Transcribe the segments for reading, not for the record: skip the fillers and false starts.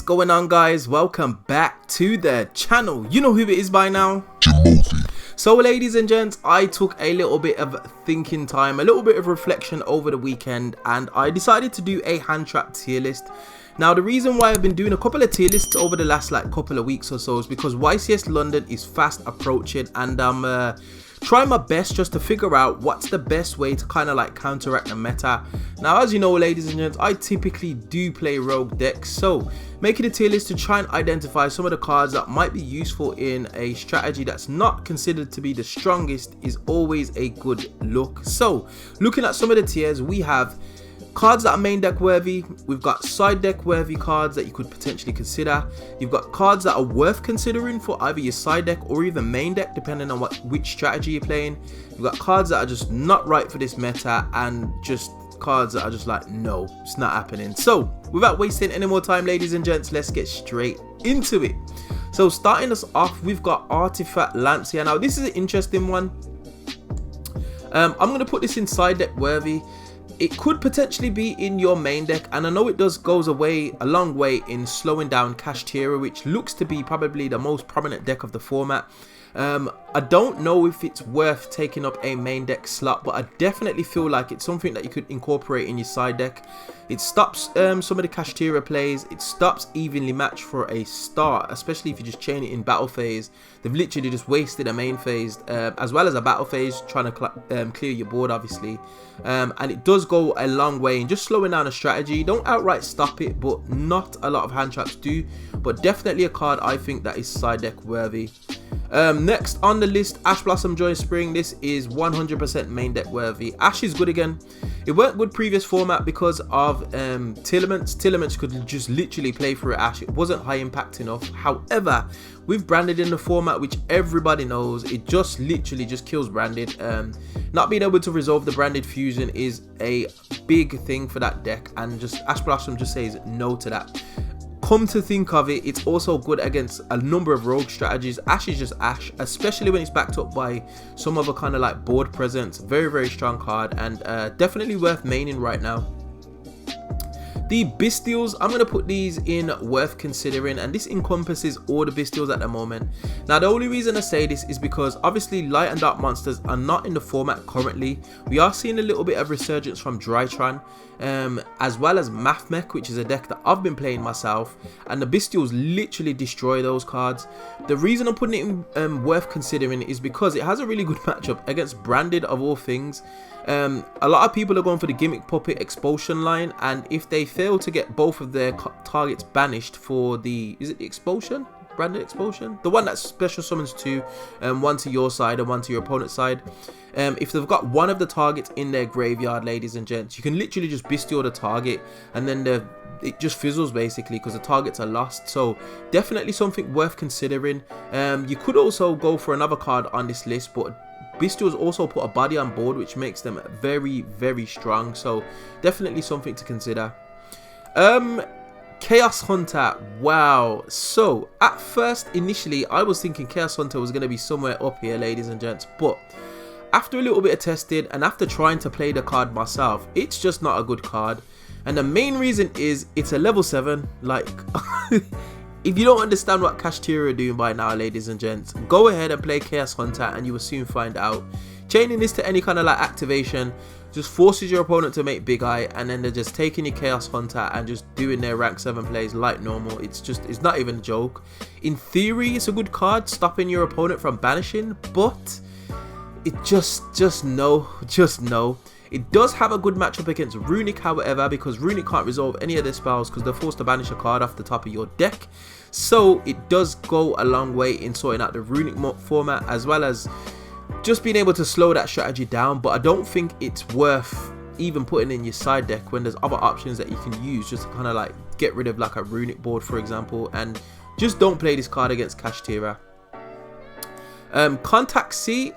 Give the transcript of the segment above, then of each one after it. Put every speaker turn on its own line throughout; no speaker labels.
going on, guys? Welcome back to the channel. You know who it is by now,
Jimothy.
So ladies and gents, I took a little bit of thinking time, a little bit of reflection over the weekend, and I decided to do a hand trap tier list. Now the reason why I've been doing a couple of tier lists over the last couple of weeks or so is because YCS London is fast approaching, and I'm trying my best just to figure out what's the best way to kind of counteract the meta. Now, as you know, ladies and gents, I typically do play rogue decks, so making a tier list to try and identify some of the cards that might be useful in a strategy that's not considered to be the strongest is always a good look. So looking at some of the tiers, we have cards that are main deck worthy, we've got side deck worthy cards that you could potentially consider, you've got cards that are worth considering for either your side deck or even main deck depending on which strategy you're playing, you've got cards that are just not right for this meta, and just cards that are just no, it's not happening. So without wasting any more time, ladies and gents, let's get straight into it. So starting us off, we've got Artifact Lance here. Now this is an interesting one. I'm going to put this in side deck worthy. It could potentially be in your main deck, and I know it goes a long way in slowing down Kashtira, which looks to be probably the most prominent deck of the format. I don't know if it's worth taking up a main deck slot, but I definitely feel like it's something that you could incorporate in your side deck. It stops some of the Kashtira plays, it stops evenly matched for a start, especially if you just chain it in battle phase. They've literally just wasted a main phase as well as a battle phase trying to clear your board, obviously. And it does go a long way in just slowing down a strategy. Don't outright stop it, but not a lot of hand traps do. But definitely a card I think that is side deck worthy. Next on the list, Ash Blossom Joy Spring. This is 100% main deck worthy. Ash is good again. It weren't good previous format because of Tillaments. Tillaments could just literally play through Ash. It wasn't high impact enough. However, with Branded in the format, which everybody knows, it just literally just kills Branded. Not being able to resolve the Branded fusion is a big thing for that deck, and just Ash Blossom just says no to that. Come to think of it, it's also good against a number of rogue strategies. Ash is just Ash, especially when it's backed up by some other kind of board presence. Very, very strong card, and definitely worth maining right now. The Bestials, I'm going to put these in worth considering, and this encompasses all the Bestials at the moment. Now the only reason I say this is because obviously Light and Dark monsters are not in the format currently. We are seeing a little bit of resurgence from Drytron, as well as Mathmech, which is a deck that I've been playing myself, and the Bestials literally destroy those cards. The reason I'm putting it in worth considering is because it has a really good matchup against Branded of all things. A lot of people are going for the Gimmick Puppet Expulsion line, and if they fail to get both of their targets banished for the, is it the Expulsion? Branded Expulsion? The one that special summons two, one to your side and one to your opponent's side. If they've got one of the targets in their graveyard, ladies and gents, you can literally just Bestial the target, and then it just fizzles basically because the targets are lost. So definitely something worth considering. You could also go for another card on this list, but Bestials also put a body on board, which makes them very, very strong. So definitely something to consider. Chaos Hunter, wow. So at first, initially, I was thinking Chaos Hunter was going to be somewhere up here, ladies and gents. But after a little bit of testing and after trying to play the card myself, it's just not a good card. And the main reason is it's a level 7. If you don't understand what Kashtira are doing by now, ladies and gents, go ahead and play Chaos Hunter and you will soon find out. Chaining this to any kind of activation just forces your opponent to make Big Eye, and then they're just taking your Chaos Hunter and just doing their rank 7 plays like normal. It's not even a joke. In theory, it's a good card, stopping your opponent from banishing, but it just no. It does have a good matchup against Runic, however, because Runic can't resolve any of their spells because they're forced to banish a card off the top of your deck. So it does go a long way in sorting out the Runic format, as well as just being able to slow that strategy down. But I don't think it's worth even putting in your side deck when there's other options that you can use just to kind of get rid of a Runic board, for example. And just don't play this card against Kashtira. Contact C,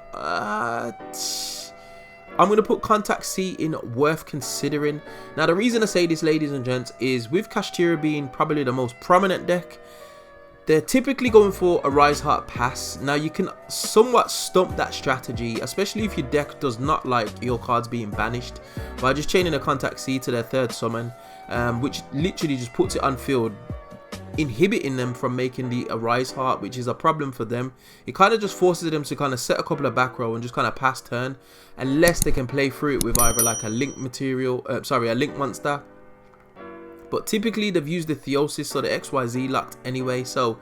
I'm going to put Contact C in worth considering. Now the reason I say this, ladies and gents, is with Kashtira being probably the most prominent deck, they're typically going for a Rise Heart Pass. Now you can somewhat stump that strategy, especially if your deck does not like your cards being banished, by just chaining a Contact C to their third summon, which literally just puts it on field inhibiting them from making the Arise Heart, which is a problem for them. It kind of just forces them to kind of set a couple of back row and just kind of pass turn, unless they can play through it with either like a link material, a link monster. But typically they've used the Theosis or the XYZ locked anyway. So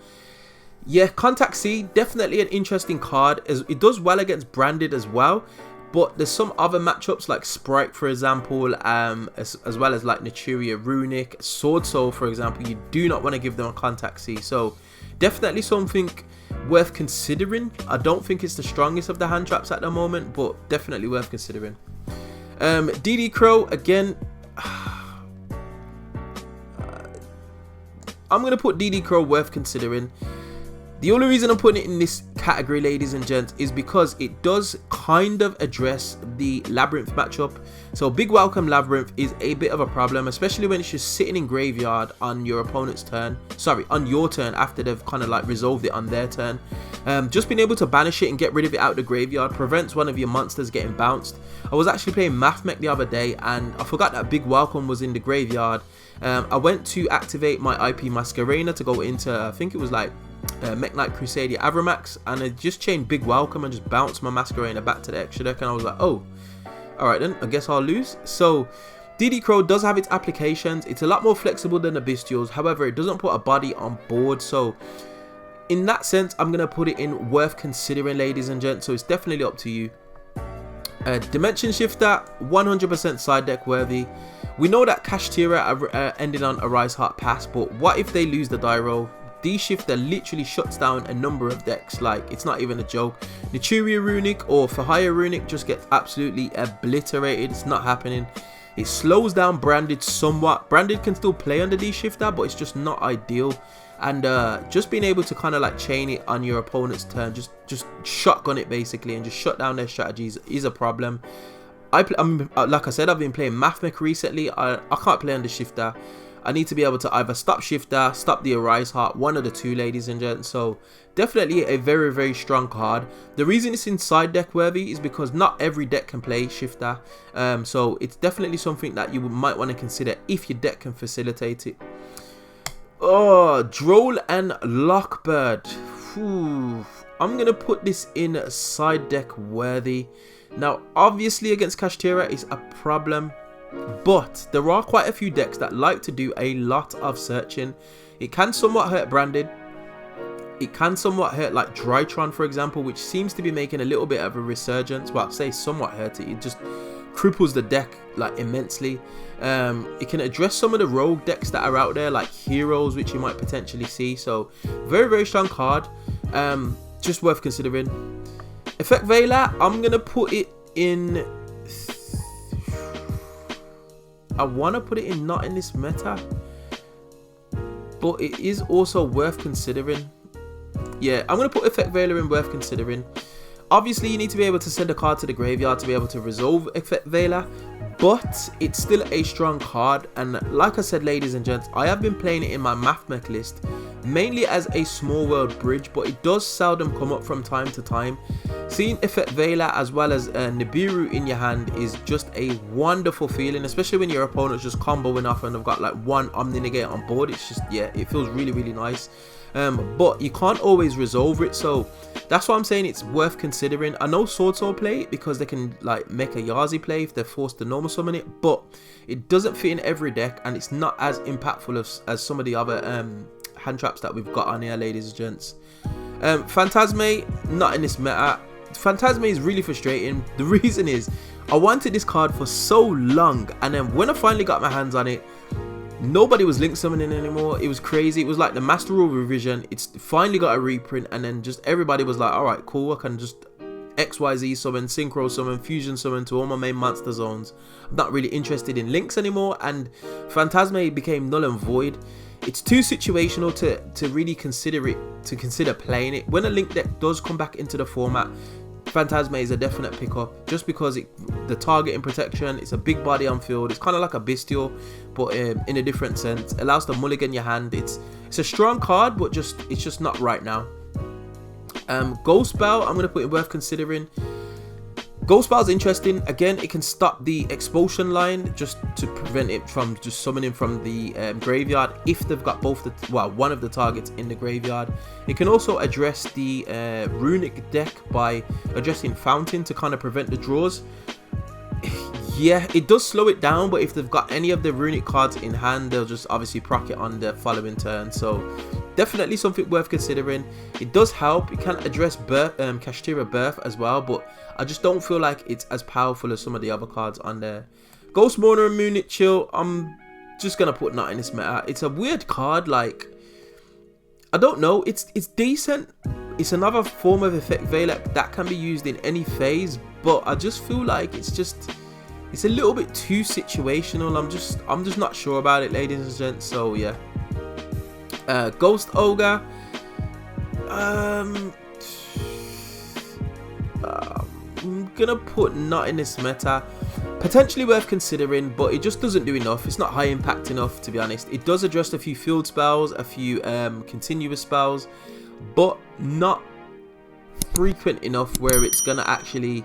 yeah, Contact C, definitely an interesting card, as it does well against Branded as well. But there's some other matchups like Sprite, for example, as well as like Naturia Runic, Sword Soul, for example. You do not want to give them a Contact C. So definitely something worth considering. I don't think it's the strongest of the hand traps at the moment, but definitely worth considering. DD Crow, again, I'm going to put DD Crow worth considering. The only reason I'm putting it in this category, ladies and gents, is because it does kind of address the Labyrinth matchup. So Big Welcome Labyrinth is a bit of a problem, especially when it's just sitting in graveyard on your opponent's turn. Sorry, on your turn, after they've kind of like resolved it on their turn. Just being able to banish it and get rid of it out of the graveyard prevents one of your monsters getting bounced. I was actually playing Mathmech the other day and I forgot that Big Welcome was in the graveyard. I went to activate my IP Masquerena to go into, I think it was like Mech Knight Crusader Avramax, and I just chained Big Welcome and just bounced my Masquerena back to the extra deck, and I was like, oh, alright then, I guess I'll lose. So DD Crow does have its applications. It's a lot more flexible than the Bestials, however it doesn't put a body on board, so in that sense I'm going to put it in worth considering, ladies and gents. So it's definitely up to you. Dimension Shifter, 100% side deck worthy. We know that Kashtira ended on Arise Heart Pass, but what if they lose the die roll? D-Shifter literally shuts down a number of decks, like it's not even a joke. Naturia Runic or Fahaya Runic just gets absolutely obliterated. It's not happening. It slows down Branded somewhat. Branded can still play under D-Shifter, but it's just not ideal. And just being able to kind of like chain it on your opponent's turn, just shotgun it basically and just shut down their strategies is a problem. Like I said, I've been playing Mathmech recently. I can't play under Shifter. I need to be able to either stop Shifter, stop the Arise Heart, one of the two, ladies and gents. So definitely a very, very strong card. The reason it's in side deck worthy is because not every deck can play Shifter. So it's definitely something that you might want to consider if your deck can facilitate it. Oh, Droll and Lockbird. Whew. I'm going to put this in side deck worthy. Now, obviously against Kashtira is a problem, but there are quite a few decks that like to do a lot of searching. It can somewhat hurt Branded. It can somewhat hurt like Drytron, for example, which seems to be making a little bit of a resurgence. Well, I'll say somewhat hurt it. It just cripples the deck like immensely. It can address some of the rogue decks that are out there, like Heroes, which you might potentially see. So very, very strong card. Just worth considering. Effect Veiler, I'm gonna put it in. I want to put it in not in this meta, but it is also worth considering. Yeah, I'm going to put Effect Veiler in worth considering. Obviously, you need to be able to send a card to the graveyard to be able to resolve Effect Veiler, but it's still a strong card. And like I said, ladies and gents, I have been playing it in my Mathmech list, mainly as a small world bridge, but it does seldom come up from time to time. Seeing Effect Veiler as well as Nibiru in your hand is just a wonderful feeling, especially when your opponent's just comboing off and they've got like one Omni Negate on board. It's just, yeah, it feels really, really nice. But you can't always resolve it, so that's why I'm saying it's worth considering. I know Sword Soul play it because they can like make a Yazi play if they're forced to normal summon it, but it doesn't fit in every deck and it's not as impactful as some of the other hand traps that we've got on here, ladies and gents. Phantasme, not in this meta. Phantasme is really frustrating. The reason is I wanted this card for so long, and then when I finally got my hands on it, nobody was link summoning anymore. It was crazy. It was like the Master Rule revision. It's finally got a reprint, and then just everybody was like, alright, cool, I can just XYZ summon, Synchro summon, Fusion summon to all my main monster zones. I'm not really interested in links anymore, and Phantasme became null and void. It's too situational to really consider playing it. When a link deck does come back into the format, Phantasme is a definite pickup, just because the targeting protection, it's a big body on field. It's kind of like a Bestial, but in a different sense. It allows to mulligan your hand. It's a strong card, but it's just not right now. Ghost Bell, I'm going to put it worth considering. Ghost Spell's interesting. Again, it can stop the expulsion line just to prevent it from just summoning from the graveyard if they've got one of the targets in the graveyard. It can also address the runic deck by addressing Fountain to kind of prevent the draws. Yeah, it does slow it down, but if they've got any of the runic cards in hand, they'll just obviously proc it on the following turn. So definitely something worth considering. It does help. It can address Kashtira Birth as well, but I just don't feel like it's as powerful as some of the other cards on there. Ghost Mourner and Moonlit Chill, I'm just gonna put not in this meta. It's a weird card. Like, I don't know. It's decent. It's another form of Effect Veilak that can be used in any phase, but I just feel like it's a little bit too situational. I'm just not sure about it, ladies and gents. So yeah. Ghost Ogre. I'm gonna put not in this meta. Potentially worth considering, but it just doesn't do enough. It's not high impact enough, to be honest. It does address a few field spells, a few continuous spells, but not frequent enough where it's gonna actually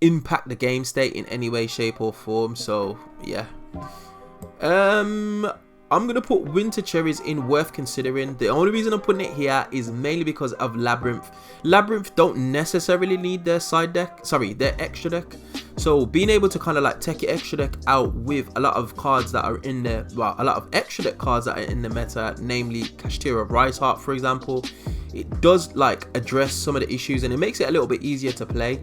impact the game state in any way, shape or form. So yeah. I'm gonna put Winter Cherries in worth considering. The only reason I'm putting it here is mainly because of Labyrinth. Labyrinth don't necessarily need their their extra deck. So being able to kind of like take your extra deck out with a lot of cards that are in there, well, a lot of extra deck cards that are in the meta, namely Kashtira Rise Heart, for example, it does like address some of the issues and it makes it a little bit easier to play.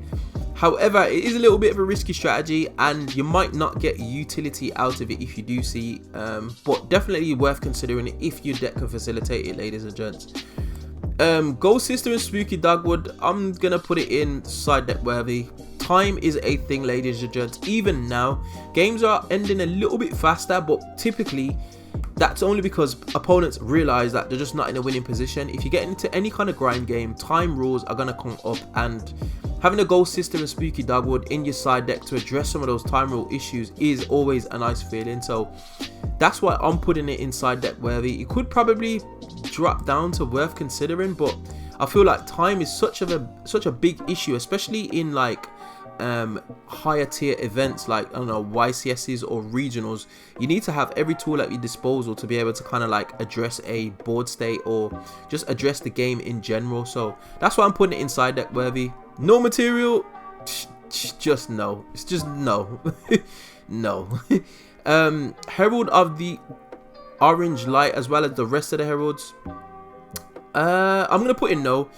However, it is a little bit of a risky strategy and you might not get utility out of it if you do see, but definitely worth considering it if your deck can facilitate it, ladies and gents. Ghost Sister and Spooky Dogwood, I'm going to put it in side deck worthy. Time is a thing, ladies and gents. Even now, games are ending a little bit faster, but typically that's only because opponents realize that they're just not in a winning position. If you get into any kind of grind game, time rules are going to come up, and having a Ghost Sister and Spooky Dogwood in your side deck to address some of those time rule issues is always a nice feeling. So that's why I'm putting it inside deck worthy. It could probably drop down to worth considering, but I feel like time is such a big issue, especially in like higher tier events like, I don't know, YCSs or regionals. You need to have every tool at your disposal to be able to kind of like address a board state or just address the game in general. So that's why I'm putting it inside deck worthy. No material, just no. It's just no. No. Herald of the Orange Light as well as the rest of the heralds, I'm gonna put in no,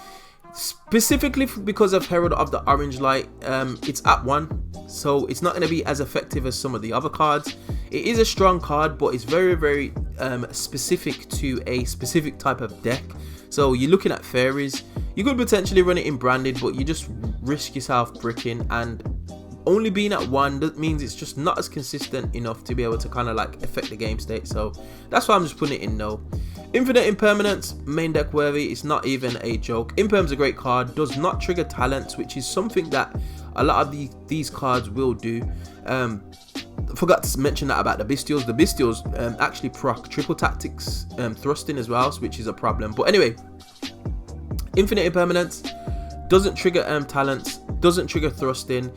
specifically because of Herald of the Orange Light. It's at 1, so it's not going to be as effective as some of the other cards. It is a strong card, but it's very, very specific to a specific type of deck. So you're looking at fairies. You could potentially run it in branded, but you just risk yourself bricking, and only being at 1 that means it's just not as consistent enough to be able to kind of like affect the game state. So that's why I'm just putting it in no. Infinite Impermanence, main deck worthy. It's not even a joke. Imperm's a great card, does not trigger talents, which is something that a lot of these cards will do. Forgot to mention that about the Bestials. The Bestials actually proc triple tactics thrusting as well, which is a problem. But anyway, Infinite Impermanence doesn't trigger talents, doesn't trigger thrusting.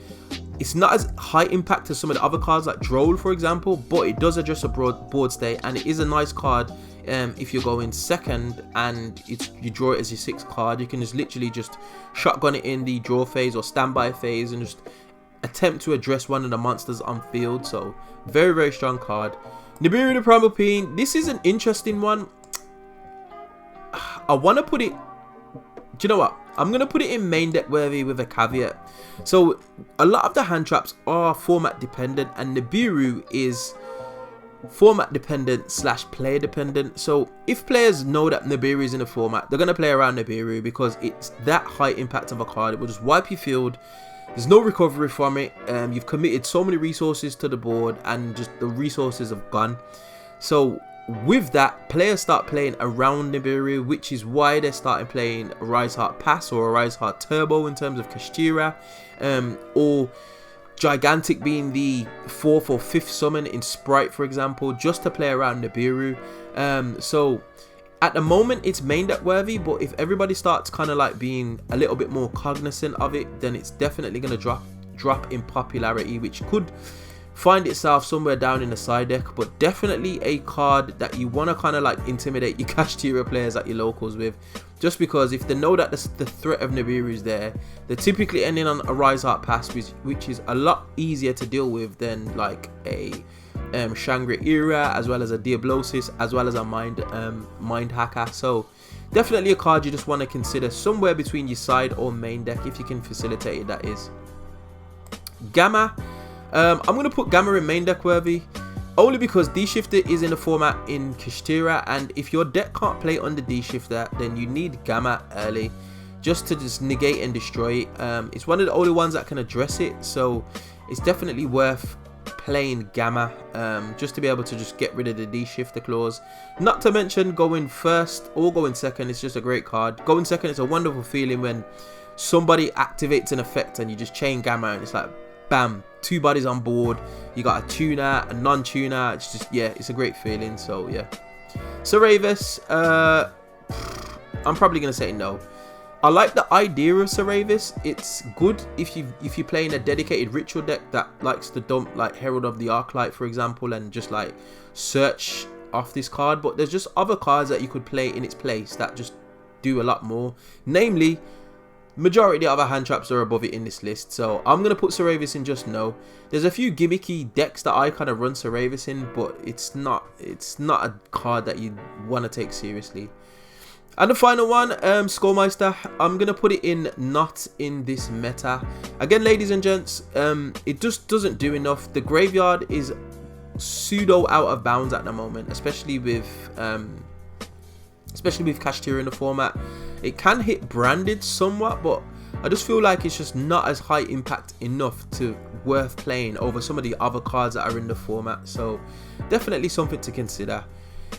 It's not as high impact as some of the other cards like Droll, for example, but it does address a broad board state, and it is a nice card. If you're going second and you draw it as your 6th card, you can just literally just shotgun it in the draw phase or standby phase and just attempt to address one of the monsters on field. So very, very strong card. Nibiru the Primal Peen, this is an interesting one. I want to put it, do you know what, I'm going to put it in main deck worthy with a caveat. So a lot of the hand traps are format dependent, and Nibiru is format dependent / player dependent. So if players know that Nibiru is in a format, they're going to play around Nibiru because it's that high impact of a card. It will just wipe your field. There's no recovery from it. You've committed so many resources to the board and just the resources have gone. So with that, players start playing around Nibiru, which is why they're starting playing a Rise Heart Pass or a Rise Heart Turbo in terms of Kashtira, or Gigantic being the 4th or 5th summon in Sprite, for example, just to play around Nibiru. So At the moment it's main deck worthy, but if everybody starts kind of like being a little bit more cognizant of it, then it's definitely going to drop in popularity, which could find itself somewhere down in the side deck. But definitely a card that you want to kind of like intimidate your Kashtira players at your locals with, just because if they know that the threat of Nibiru is there, they're typically ending on a Rise Heart Pass, which is a lot easier to deal with than like a Shangri-Ira, as well as a Diablosis, as well as a Mind Hacker. So definitely a card you just want to consider somewhere between your side or main deck if you can facilitate it, that is. Gamma, I'm going to put Gamma in main deck worthy, only because D-Shifter is in the format in Kashtira, and if your deck can't play under D-Shifter, then you need Gamma early just to just negate and destroy it. It's one of the only ones that can address it, so it's definitely worth playing Gamma just to be able to just get rid of the D-Shifter clause. Not to mention going first or going second, it's just a great card. Going second, it's a wonderful feeling when somebody activates an effect and you just chain Gamma and it's like bam, 2 bodies on board. You got a tuner, a non-tuner. It's just, yeah, it's a great feeling. So yeah, Saravis, I'm probably gonna say no. I like the idea of Saravis. It's good if you're playing a dedicated ritual deck that likes to dump like Herald of the Arclight, for example, and just like search off this card. But there's just other cards that you could play in its place that just do a lot more. Namely, majority of our hand traps are above it in this list, so I'm gonna put Saravis in just no. There's a few gimmicky decks that I kind of run Saravis in, but it's not a card that you want to take seriously. And the final one, Skullmeister, I'm going to put it in not in this meta. Again, ladies and gents, it just doesn't do enough. The graveyard is pseudo out of bounds at the moment, especially with Kashtira in the format. It can hit branded somewhat, but I just feel like it's just not as high impact enough to worth playing over some of the other cards that are in the format. So definitely something to consider.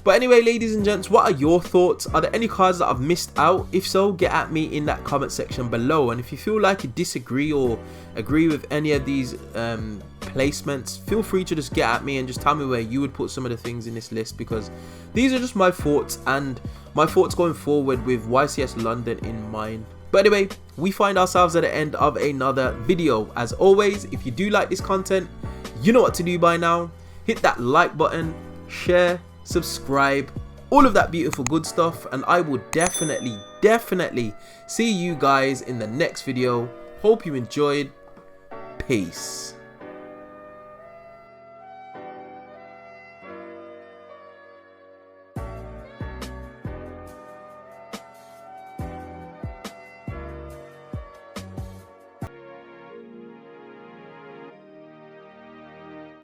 But anyway, ladies and gents, what are your thoughts? Are there any cards that I've missed out? If so, get at me in that comment section below. And if you feel like you disagree or agree with any of these placements, feel free to just get at me and just tell me where you would put some of the things in this list, because these are just my thoughts and my thoughts going forward with YCS London in mind. But anyway, we find ourselves at the end of another video. As always, if you do like this content, you know what to do by now. Hit that like button, share, subscribe, all of that beautiful good stuff, and I will definitely see you guys in the next video. Hope you enjoyed. Peace.